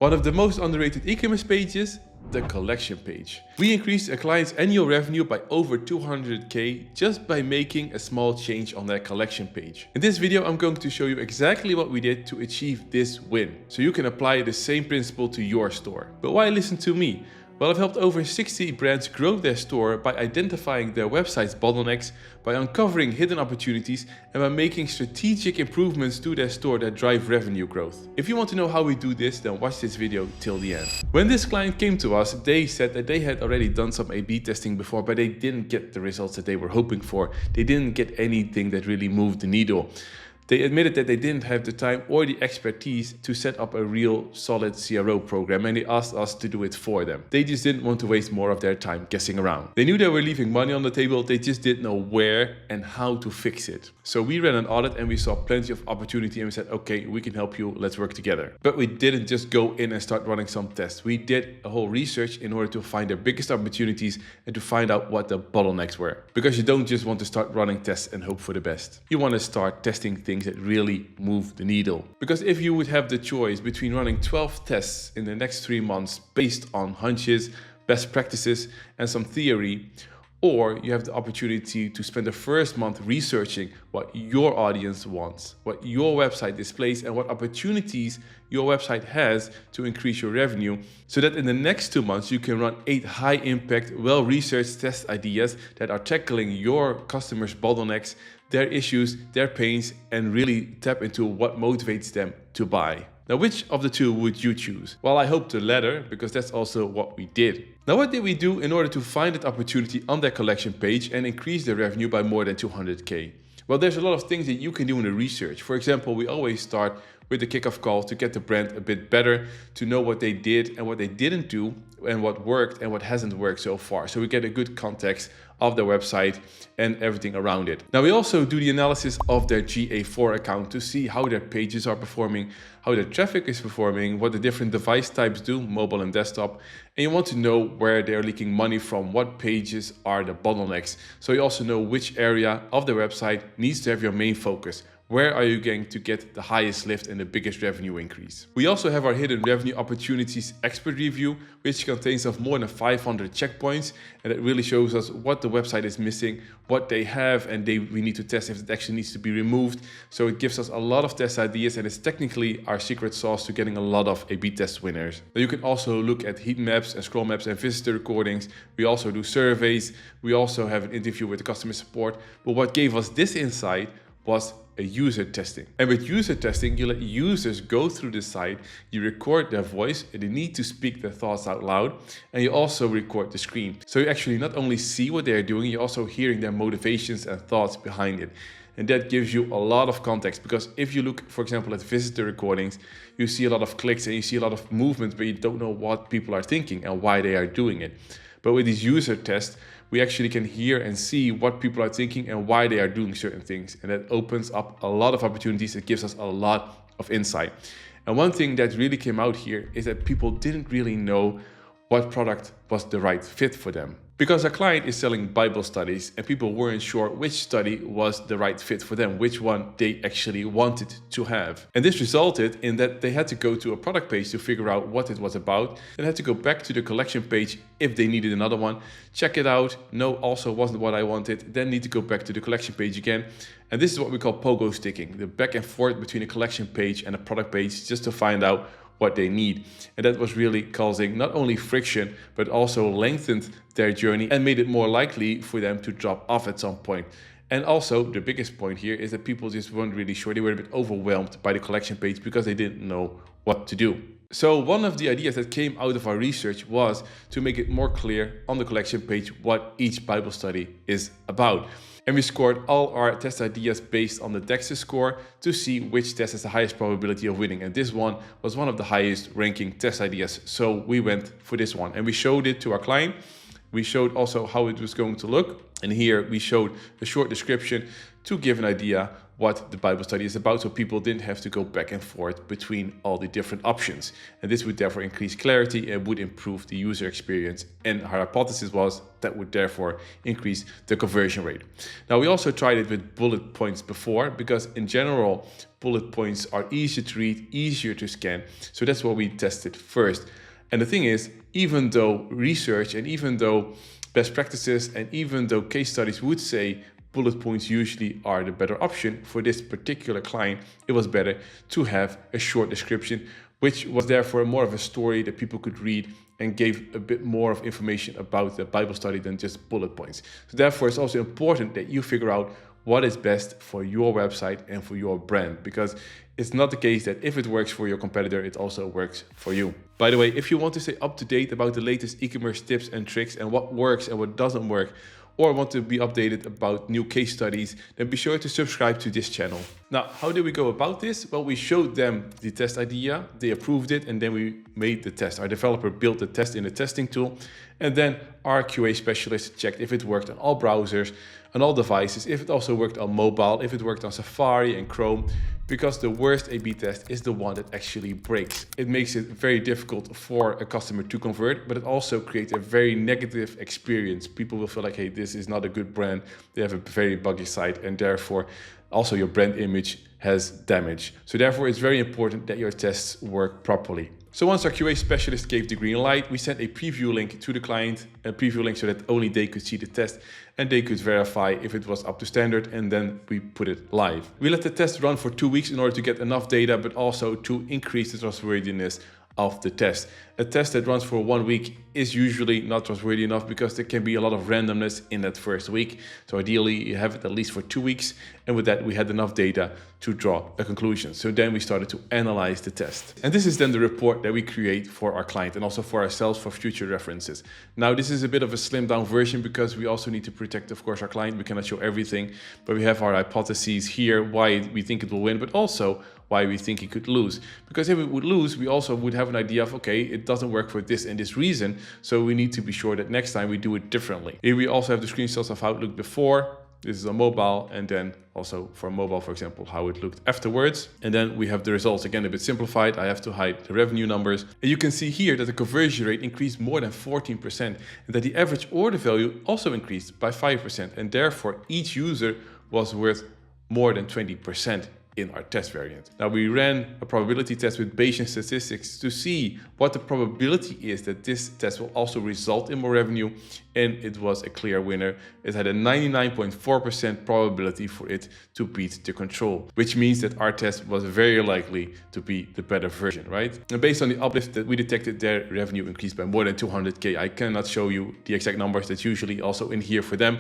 One of the most underrated e-commerce pages, the collection page. We increased a client's annual revenue by over 200k just by making a small change on their collection page. In this video, I'm going to show you exactly what we did to achieve this win, so you can apply the same principle to your store. But why listen to me? Well, I've helped over 60 brands grow their store by identifying their website's bottlenecks, by uncovering hidden opportunities, and by making strategic improvements to their store that drive revenue growth. If you want to know how we do this, then watch this video till the end. When this client came to us, they said that they had already done some A/B testing before, but they didn't get the results that they were hoping for. They didn't get anything that really moved the needle. They admitted that they didn't have the time or the expertise to set up a real solid CRO program, and they asked us to do it for them. They just didn't want to waste more of their time guessing around. They knew they were leaving money on the table, they just didn't know where and how to fix it. So we ran an audit and we saw plenty of opportunity and we said, okay, we can help you, let's work together. But we didn't just go in and start running some tests. We did a whole research in order to find their biggest opportunities and to find out what the bottlenecks were. Because you don't just want to start running tests and hope for the best. You want to start testing things that really move the needle. Because if you would have the choice between running 12 tests in the next 3 months based on hunches, best practices, and some theory, or you have the opportunity to spend the first month researching what your audience wants, what your website displays, and what opportunities your website has to increase your revenue, so that in the next 2 months you can run 8 high-impact, well-researched test ideas that are tackling your customers' bottlenecks, their issues, their pains, and really tap into what motivates them to buy. Now, which of the two would you choose? Well, I hope the latter, because that's also what we did. Now, what did we do in order to find that opportunity on their collection page and increase their revenue by more than 200k? Well, there's a lot of things that you can do in the research. For example, we always start with the kickoff call to get the brand a bit better, to know what they did and what they didn't do, and what worked and what hasn't worked so far. So we get a good context of their website and everything around it. Now, we also do the analysis of their GA4 account to see how their pages are performing, how their traffic is performing, what the different device types do, mobile and desktop. And you want to know where they're leaking money from, what pages are the bottlenecks. So you also know which area of the website needs to have your main focus. Where are you going to get the highest lift and the biggest revenue increase? We also have our hidden revenue opportunities expert review, which contains of more than 500 checkpoints, and it really shows us what the website is missing, what they have, and we need to test if it actually needs to be removed. So it gives us a lot of test ideas, and it's technically our secret sauce to getting a lot of A/B test winners. Now, you can also look at heat maps and scroll maps and visitor recordings. We also do surveys. We also have an interview with the customer support. But what gave us this insight was a user testing. And with user testing, you let users go through the site, you record their voice, and they need to speak their thoughts out loud, and you also record the screen. So you actually not only see what they're doing, you're also hearing their motivations and thoughts behind it. And that gives you a lot of context, because if you look, for example, at visitor recordings, you see a lot of clicks and you see a lot of movements, but you don't know what people are thinking and why they are doing it. But with these user tests, we actually can hear and see what people are thinking and why they are doing certain things. And that opens up a lot of opportunities. It gives us a lot of insight. And one thing that really came out here is that people didn't really know what product was the right fit for them. Because our client is selling Bible studies and people weren't sure which study was the right fit for them, which one they actually wanted to have. And this resulted in that they had to go to a product page to figure out what it was about, and had to go back to the collection page if they needed another one, check it out, no, also wasn't what I wanted, then need to go back to the collection page again. And this is what we call pogo sticking, the back and forth between a collection page and a product page, just to find out what they need. And that was really causing not only friction, but also lengthened their journey and made it more likely for them to drop off at some point. And also the biggest point here is that people just weren't really sure. They were a bit overwhelmed by the collection page because they didn't know what to do. So one of the ideas that came out of our research was to make it more clear on the collection page what each Bible study is about. And we scored all our test ideas based on the Dexter score to see which test has the highest probability of winning. And this one was one of the highest ranking test ideas. So we went for this one and we showed it to our client. We showed also how it was going to look. And here we showed a short description to give an idea what the Bible study is about, so people didn't have to go back and forth between all the different options. And this would therefore increase clarity and would improve the user experience. And our hypothesis was that would therefore increase the conversion rate. Now, we also tried it with bullet points before, because in general, bullet points are easier to read, easier to scan. So that's what we tested first. And the thing is, even though research and even though best practices and even though case studies would say bullet points usually are the better option, for this particular client, it was better to have a short description, which was therefore more of a story that people could read and gave a bit more of information about the Bible study than just bullet points. So therefore, it's also important that you figure out what is best for your website and for your brand, because it's not the case that if it works for your competitor, it also works for you. By the way, if you want to stay up to date about the latest e-commerce tips and tricks and what works and what doesn't work, or want to be updated about new case studies, then be sure to subscribe to this channel. Now, how did we go about this? Well, we showed them the test idea, they approved it, and then we made the test. Our developer built the test in the testing tool, and then our QA specialist checked if it worked on all browsers, on all devices, if it also worked on mobile, if it worked on Safari and Chrome, because the worst A/B test is the one that actually breaks. It makes it very difficult for a customer to convert, but it also creates a very negative experience. People will feel like, hey, this is not a good brand. They have a very buggy site, and therefore also your brand image has damage. So therefore, it's very important that your tests work properly. So once our QA specialist gave the green light, we sent a preview link to the client, a preview link so that only they could see the test and they could verify if it was up to standard, and then we put it live. We let the test run for 2 weeks in order to get enough data, but also to increase the trustworthiness of the test. A test that runs for 1 week is usually not trustworthy enough because there can be a lot of randomness in that first week. So ideally you have it at least for 2 weeks. And with that, we had enough data to draw a conclusion. So then we started to analyze the test. And this is then the report that we create for our client and also for ourselves for future references. Now, this is a bit of a slimmed down version because we also need to protect, of course, our client. We cannot show everything, but we have our hypotheses here, why we think it will win, but also why we think it could lose. Because if it would lose, we also would have an idea of, okay, it doesn't work for this and this reason. So we need to be sure that next time we do it differently. Here we also have the screenshots of how it looked before. This is on mobile, and then also for mobile, for example, how it looked afterwards. And then we have the results, again, a bit simplified. I have to hide the revenue numbers. And you can see here that the conversion rate increased more than 14% and that the average order value also increased by 5%. And therefore, each user was worth more than 20% in our test variant. Now, we ran a probability test with Bayesian statistics to see what the probability is that this test will also result in more revenue, and it was a clear winner. It had a 99.4% probability for it to beat the control, which means that our test was very likely to be the better version, right? And based on the uplift that we detected, their revenue increased by more than 200K. I cannot show you the exact numbers. That's usually also in here for them.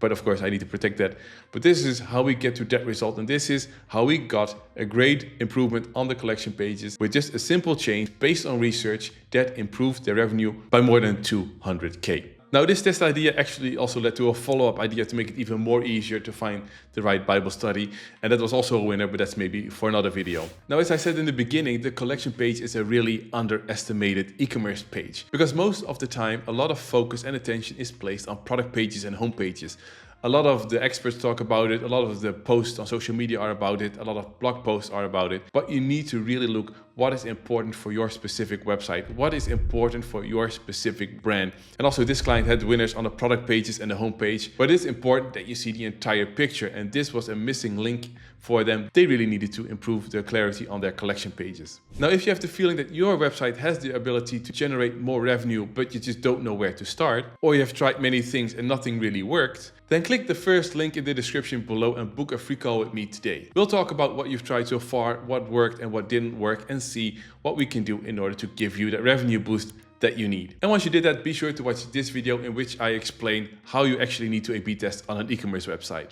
But of course, I need to protect that. But this is how we get to that result. And this is how we got a great improvement on the collection pages with just a simple change based on research that improved their revenue by more than 200K. Now, this test idea actually also led to a follow-up idea to make it even more easier to find the right Bible study. And that was also a winner, but that's maybe for another video. Now, as I said in the beginning, the collection page is a really underestimated e-commerce page because most of the time, a lot of focus and attention is placed on product pages and home pages. A lot of the experts talk about it, a lot of the posts on social media are about it, a lot of blog posts are about it, but you need to really look what is important for your specific website, what is important for your specific brand. And also this client had winners on the product pages and the home page, but it's important that you see the entire picture, and this was a missing link for them. They really needed to improve the clarity on their collection pages. Now, if you have the feeling that your website has the ability to generate more revenue, but you just don't know where to start, or you have tried many things and nothing really worked, then click the first link in the description below and book a free call with me today. We'll talk about what you've tried so far, what worked and what didn't work, and see what we can do in order to give you that revenue boost that you need. And once you did that, be sure to watch this video in which I explain how you actually need to A/B test on an e-commerce website.